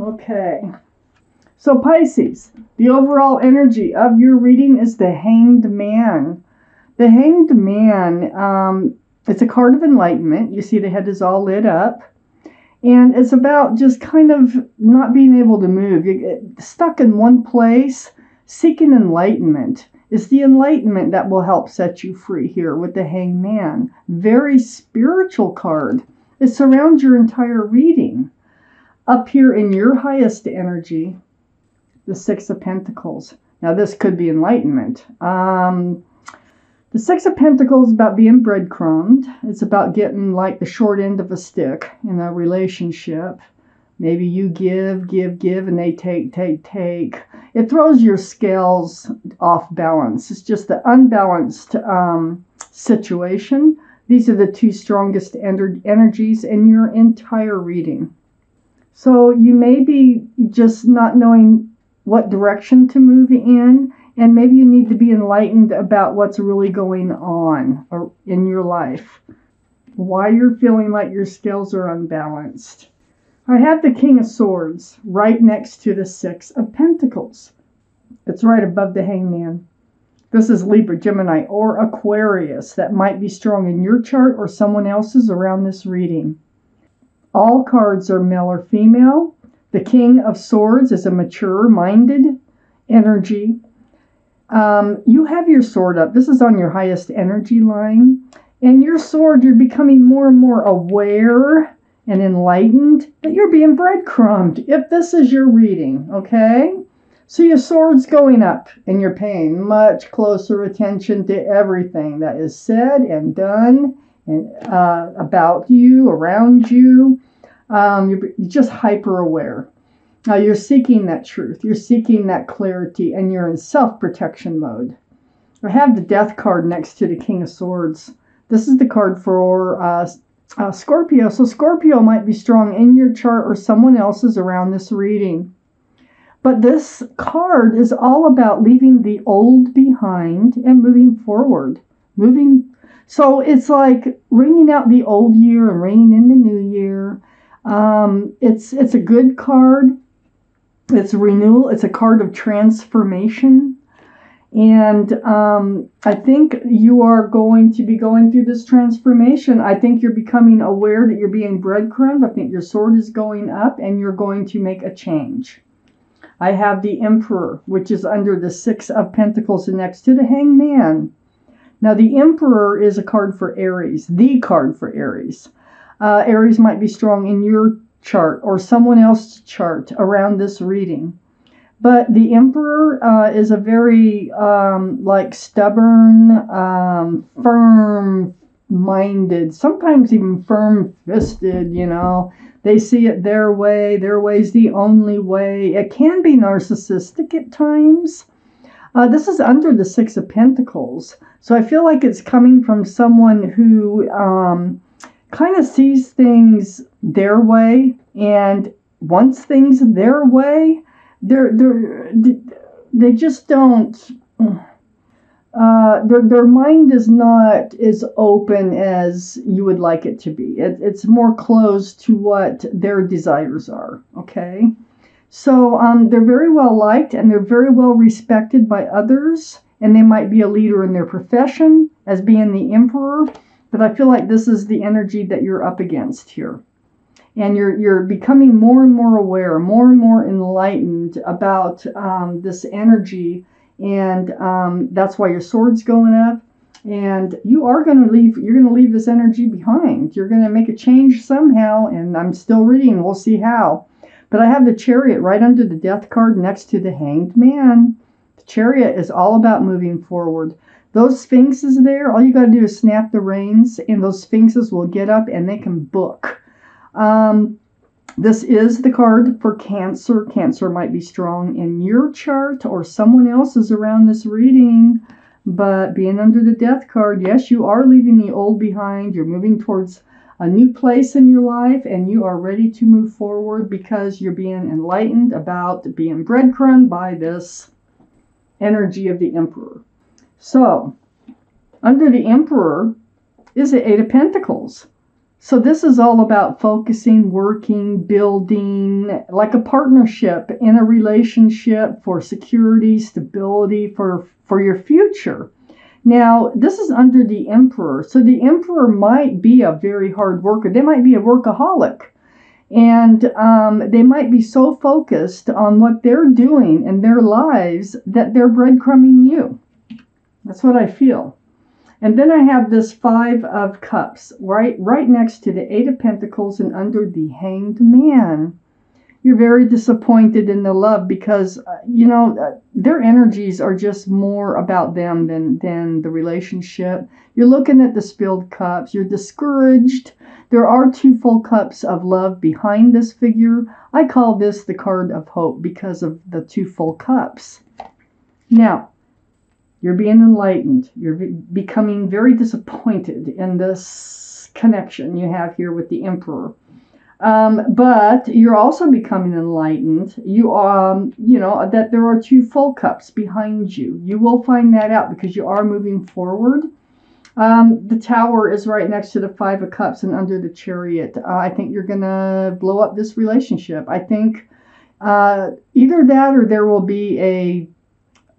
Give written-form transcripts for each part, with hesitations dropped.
Okay. So Pisces, the overall energy of your reading is the Hanged Man. The Hanged Man, it's a card of enlightenment. You see the head is all lit up. And it's about just kind of not being able to move. You get stuck in one place, seeking enlightenment. It's the enlightenment that will help set you free here with the Hanged Man. Very spiritual card. It surrounds your entire reading. Up here in your highest energy, the Six of Pentacles. Now this could be enlightenment. The Six of Pentacles is about being breadcrumbed. It's about getting like the short end of a stick in a relationship. Maybe you give, and they take. It throws your scales off balance. It's just the unbalanced situation. These are the two strongest energies in your entire reading. So you may be just not knowing what direction to move in, and maybe you need to be enlightened about what's really going on in your life, why you're feeling like your scales are unbalanced. I have the King of Swords right next to the Six of Pentacles. It's right above the Hangman. This is Libra, Gemini, or Aquarius that might be strong in your chart or someone else's around this reading. All cards are male or female. The King of Swords is a mature-minded energy. You have your sword up. This is on your highest energy line. And your sword, you're becoming more and more aware and enlightened that you're being breadcrumbed, if this is your reading, okay? So your sword's going up, and you're paying much closer attention to everything that is said and done and about you, around you. You're just hyper aware. Now you're seeking that truth, you're seeking that clarity, and you're in self-protection mode. I have the Death card next to the King of Swords. This is the card for Scorpio. So Scorpio might be strong in your chart or someone else's around this reading. But this card is all about leaving the old behind and moving forward. So it's like ringing out the old year and ringing in the new year. It's a good card. It's renewal. It's a card of transformation. And I think you are going to be going through this transformation. I think you're becoming aware that you're being breadcrumbed. I think your sword is going up and you're going to make a change. I have the Emperor, which is under the Six of Pentacles and next to the Hangman. Now the Emperor is a card for Aries, the card for Aries. Aries might be strong in your chart or someone else's chart around this reading. But the Emperor is a very stubborn, firm-minded, sometimes even firm-fisted, They see it their way. Their way's the only way. It can be narcissistic at times. This is under the Six of Pentacles. So I feel like it's coming from someone who kind of sees things their way and wants things their way. They just don't. Their mind is not as open as you would like it to be. It's more closed to what their desires are. Okay, so they're very well liked and they're very well respected by others, and they might be a leader in their profession as being the Emperor. But I feel like this is the energy that you're up against here. And you're becoming more and more aware, more and more enlightened about this energy. And that's why your sword's going up. And you're going to leave this energy behind. You're going to make a change somehow. And I'm still reading. We'll see how. But I have the Chariot right under the Death card next to the Hanged Man. The Chariot is all about moving forward. Those sphinxes there, all you got to do is snap the reins, and those sphinxes will get up and they can book. This is the card for Cancer. Cancer might be strong in your chart or someone else's around this reading. But being under the Death card, yes, you are leaving the old behind. You're moving towards a new place in your life, and you are ready to move forward because you're being enlightened about being breadcrumbed by this energy of the Emperor. So, under the Emperor is the Eight of Pentacles. So this is all about focusing, working, building, like a partnership in a relationship for security, stability, for your future. Now, this is under the Emperor. So the Emperor might be a very hard worker. They might be a workaholic. And they might be so focused on what they're doing in their lives that they're breadcrumbing you. That's what I feel. And then I have this 5 of Cups right next to the 8 of Pentacles and under the Hanged Man. You're very disappointed in the love because, their energies are just more about them than the relationship. You're looking at the spilled cups. You're discouraged. There are 2 full cups of love behind this figure. I call this the card of hope because of the 2 full cups. Now, you're being enlightened. You're becoming very disappointed in this connection you have here with the Emperor. But you're also becoming enlightened. That there are 2 full cups behind you. You will find that out because you are moving forward. The Tower is right next to the 5 of Cups and under the Chariot. I think you're going to blow up this relationship. I think either that or there will be a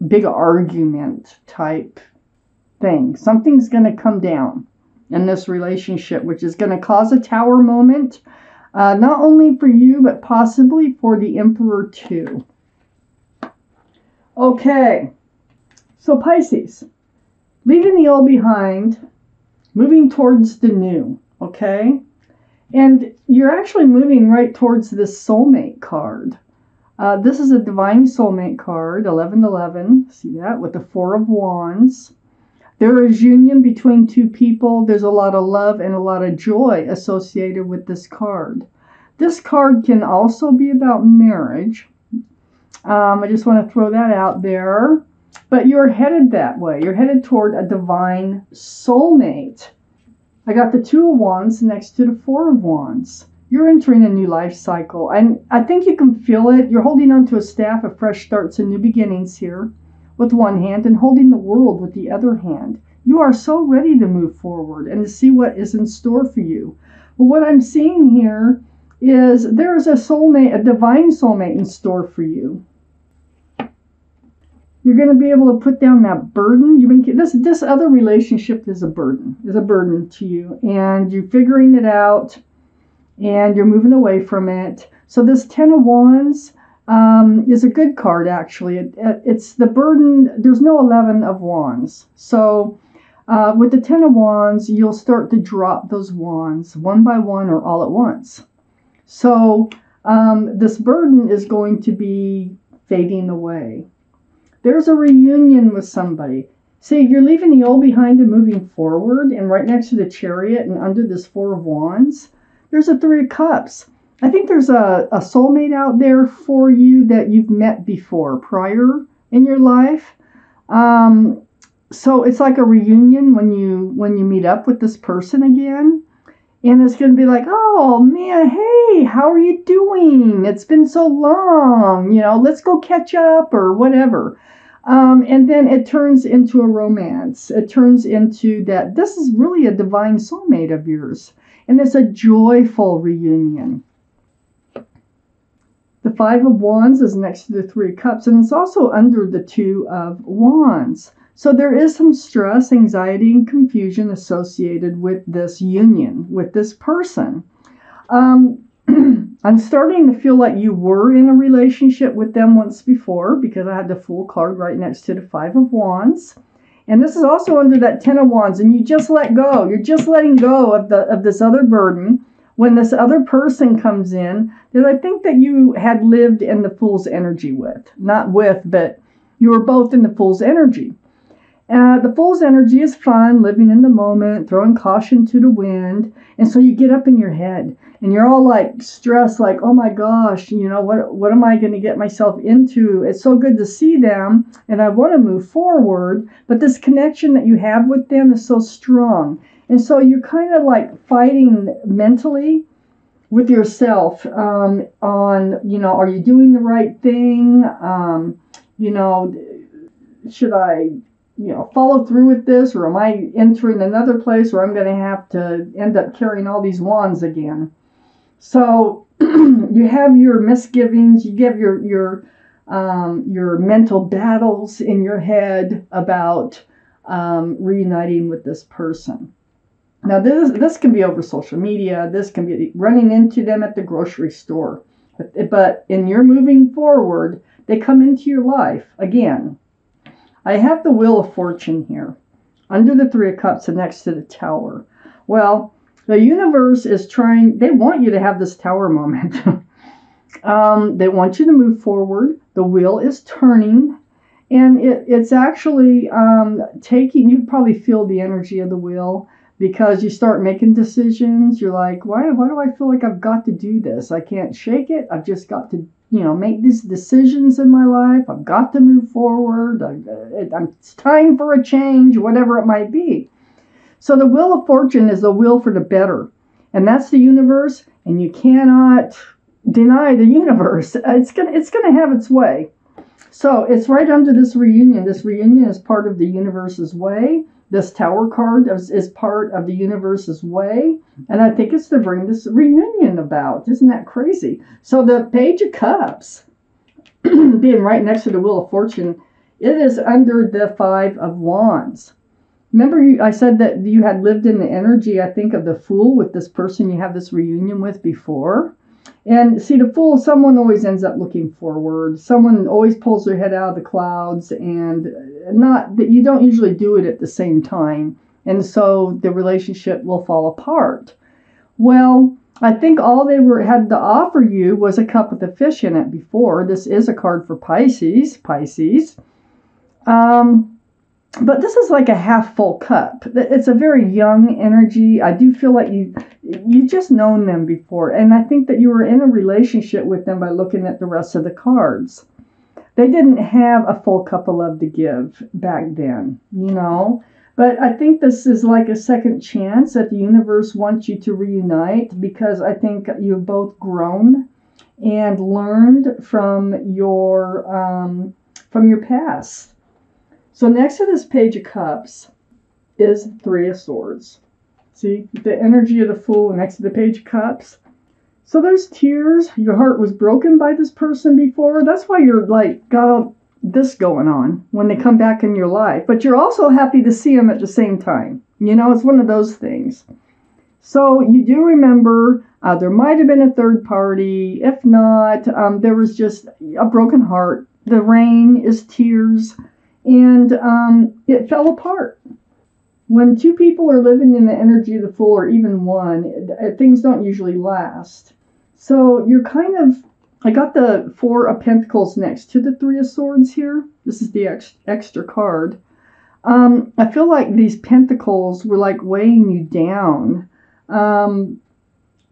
big argument type thing. Something's going to come down in this relationship, which is going to cause a Tower moment, not only for you, but possibly for the Emperor too. Okay, so Pisces, leaving the old behind, moving towards the new, okay? And you're actually moving right towards this soulmate card. This is a divine soulmate card, 1111. See that? With the 4 of Wands. There is union between 2 people. There's a lot of love and a lot of joy associated with this card. This card can also be about marriage. I just want to throw that out there. But you're headed that way. You're headed toward a divine soulmate. I got the 2 of Wands next to the 4 of Wands. You're entering a new life cycle. And I think you can feel it. You're holding onto a staff of fresh starts and new beginnings here with one hand and holding the world with the other hand. You are so ready to move forward and to see what is in store for you. Well, what I'm seeing here is there is a soulmate, a divine soulmate in store for you. You're going to be able to put down that burden. This other relationship is a burden to you, and you're figuring it out, and you're moving away from it. So this 10 of Wands is a good card, actually. It's the burden. There's no 11 of Wands. So with the 10 of Wands, you'll start to drop those wands one by one or all at once. So this burden is going to be fading away. There's a reunion with somebody. See, you're leaving the old behind and moving forward, and right next to the Chariot and under this 4 of Wands, there's a 3 of Cups. I think there's a soulmate out there for you that you've met before, prior in your life. So it's like a reunion when you meet up with this person again. And it's going to be like, oh, man, hey, how are you doing? It's been so long. Let's go catch up or whatever. And then it turns into a romance. It turns into that this is really a divine soulmate of yours. And it's a joyful reunion. The 5 of Wands is next to the 3 of Cups. And it's also under the 2 of Wands. So there is some stress, anxiety, and confusion associated with this union, with this person. I'm starting to feel like you were in a relationship with them once before because I had the Fool card right next to the 5 of Wands. And this is also under that 10 of Wands, and you just let go. You're just letting go of this other burden when this other person comes in that I think that you had lived in the Fool's energy with. Not with, but you were both in the Fool's energy. The Fool's energy is fun, living in the moment, throwing caution to the wind. And so you get up in your head and you're all like stressed, like, oh my gosh, what am I going to get myself into? It's so good to see them and I want to move forward. But this connection that you have with them is so strong. And so you're kind of like fighting mentally with yourself on, are you doing the right thing? Should I follow through with this, or am I entering another place where I'm going to have to end up carrying all these wands again? So you have your misgivings, you have your mental battles in your head about reuniting with this person. Now this can be over social media. This can be running into them at the grocery store. But in your moving forward, they come into your life again. I have the Wheel of Fortune here, under the Three of Cups and next to the Tower. Well, the universe is trying, they want you to have this Tower moment. They want you to move forward. The wheel is turning, and it's actually taking, you probably feel the energy of the wheel, because you start making decisions. You're like, why do I feel like I've got to do this? I can't shake it. I've just got to make these decisions in my life. I've got to move forward. It's time for a change, whatever it might be. So the Wheel of Fortune is the wheel for the better. And that's the universe, and you cannot deny the universe. It's gonna have its way. So it's right under this reunion. This reunion is part of the universe's way. This Tower card is part of the universe's way. And I think it's to bring this reunion about. Isn't that crazy? So the Page of Cups, being right next to the Wheel of Fortune, it is under the Five of Wands. Remember, I said that you had lived in the energy, I think, of the Fool with this person you have this reunion with before. And see, the Fool, someone always ends up looking forward. Someone always pulls their head out of the clouds, and not that you don't usually do it at the same time. And so the relationship will fall apart. Well, I think all they had to offer you was a cup with a fish in it before. This is a card for Pisces. But this is like a half full cup. It's a very young energy. I do feel like you just known them before. And I think that you were in a relationship with them by looking at the rest of the cards. They didn't have a full cup of love to give back then, But I think this is like a second chance that the universe wants you to reunite, because I think you've both grown and learned from your past. So next to this Page of Cups is Three of Swords. See, the energy of the Fool next to the Page of Cups. So those tears, your heart was broken by this person before. That's why you're like got all this going on when they come back in your life. But you're also happy to see them at the same time. It's one of those things. So you do remember there might have been a third party. If not, there was just a broken heart. The rain is tears. And it fell apart. When two people are living in the energy of the Fool, or even one, things don't usually last. So you're I got the Four of Pentacles next to the Three of Swords here. This is the extra card. I feel like these pentacles were like weighing you down.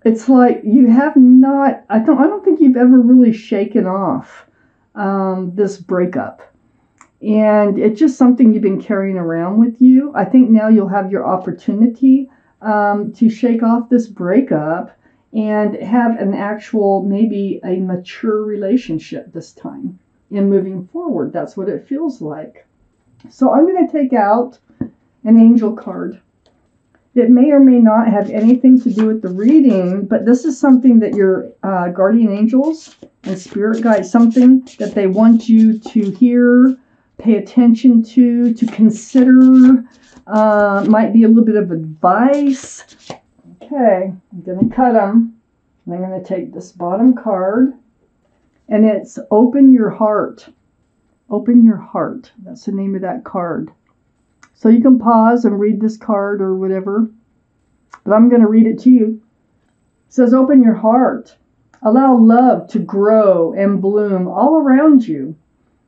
It's like you have not, I don't think you've ever really shaken off this breakup. And it's just something you've been carrying around with you. I think now you'll have your opportunity to shake off this breakup and have an actual, maybe a mature relationship this time. And moving forward, that's what it feels like. So I'm going to take out an angel card. It may or may not have anything to do with the reading, but this is something that your guardian angels and spirit guides, something that they want you to hear, pay attention to consider, might be a little bit of advice. Okay, I'm going to cut them. And I'm going to take this bottom card, and it's Open Your Heart. Open Your Heart. That's the name of that card. So you can pause and read this card or whatever, but I'm going to read it to you. It says, open your heart. Allow love to grow and bloom all around you.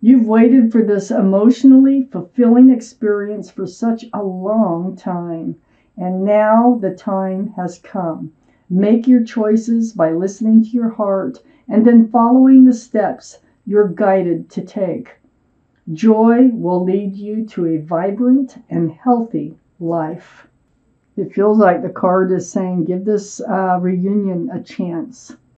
You've waited for this emotionally fulfilling experience for such a long time, and now the time has come. Make your choices by listening to your heart and then following the steps you're guided to take. Joy will lead you to a vibrant and healthy life. It feels like the card is saying, give this reunion a chance.